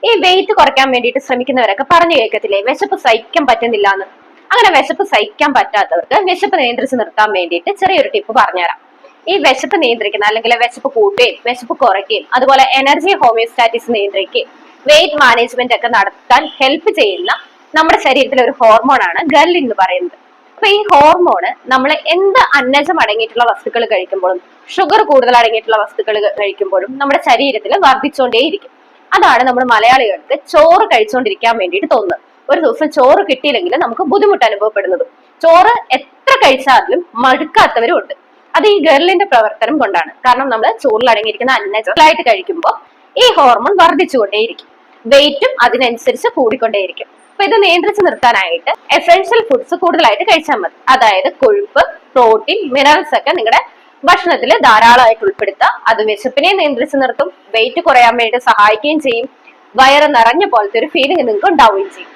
ഈ വെയിറ്റ് കുറയ്ക്കാൻ വേണ്ടിയിട്ട് ശ്രമിക്കുന്നവരൊക്കെ പറഞ്ഞു കേൾക്കത്തില്ലേ, വിശപ്പ് സഹിക്കാൻ പറ്റുന്നില്ല എന്ന്. അങ്ങനെ വിശപ്പ് സഹിക്കാൻ പറ്റാത്തവർക്ക് വിശപ്പ് നിയന്ത്രിച്ച് നിർത്താൻ വേണ്ടിയിട്ട് ചെറിയൊരു ടിപ്പ് പറഞ്ഞുതരാം. ഈ വിശപ്പ് നിയന്ത്രിക്കുന്ന അല്ലെങ്കിൽ വിശപ്പ് കൂട്ടുകയും വിശപ്പ് കുറയ്ക്കുകയും അതുപോലെ എനർജി ഹോമിയോസ്റ്റാറ്റിസ് നിയന്ത്രിക്കുകയും വെയിറ്റ് മാനേജ്മെന്റ് ഒക്കെ നടത്താൻ ഹെൽപ്പ് ചെയ്യുന്ന നമ്മുടെ ശരീരത്തിലെ ഒരു ഹോർമോണാണ് ഗർലിൻ എന്ന് പറയുന്നത്. അപ്പൊ ഈ ഹോർമോണ് നമ്മൾ എന്ത് അന്നജം അടങ്ങിയിട്ടുള്ള വസ്തുക്കൾ കഴിക്കുമ്പോഴും ഷുഗർ കൂടുതൽ അടങ്ങിയിട്ടുള്ള വസ്തുക്കൾ കഴിക്കുമ്പോഴും നമ്മുടെ ശരീരത്തിൽ വർദ്ധിച്ചുകൊണ്ടേയിരിക്കും. അതാണ് നമ്മൾ മലയാളികൾക്ക് ചോറ് കഴിച്ചുകൊണ്ടിരിക്കാൻ വേണ്ടിയിട്ട് തോന്നുന്നത്. ഒരു ദിവസം ചോറ് കിട്ടിയില്ലെങ്കിൽ നമുക്ക് ബുദ്ധിമുട്ട് അനുഭവപ്പെടുന്നതും, ചോറ് എത്ര കഴിച്ചാലും മടുക്കാത്തവരും ഉണ്ട്. അത് ഈ ഗർലിന്റെ പ്രവർത്തനം കൊണ്ടാണ്. കാരണം നമ്മൾ ചോറിൽ അടങ്ങിയിരിക്കുന്ന അന്നജമായിട്ട് കഴിക്കുമ്പോൾ ഈ ഹോർമോൺ വർദ്ധിച്ചുകൊണ്ടേയിരിക്കും, വെയിറ്റും അതിനനുസരിച്ച് കൂടിക്കൊണ്ടേയിരിക്കും. അപ്പൊ ഇത് നിയന്ത്രിച്ച് നിർത്താനായിട്ട് എസെൻഷ്യൽ ഫുഡ്സ് കൂടുതലായിട്ട് കഴിച്ചാൽ മതി. അതായത് കൊഴുപ്പ്, പ്രോട്ടീൻ, മിനറൽസ് ഒക്കെ നിങ്ങളുടെ ഭക്ഷണത്തിൽ ധാരാളമായിട്ട് ഉൾപ്പെടുത്തുക. അത് വിശപ്പിനെ നിയന്ത്രിച്ച് നിർത്തും, വെയിറ്റ് കുറയാൻ വേണ്ടി സഹായിക്കുകയും ചെയ്യും, വയറ് നിറഞ്ഞ പോലത്തെ ഒരു ഫീലിംഗ് നിങ്ങൾക്ക് ഉണ്ടാവുകയും ചെയ്യും.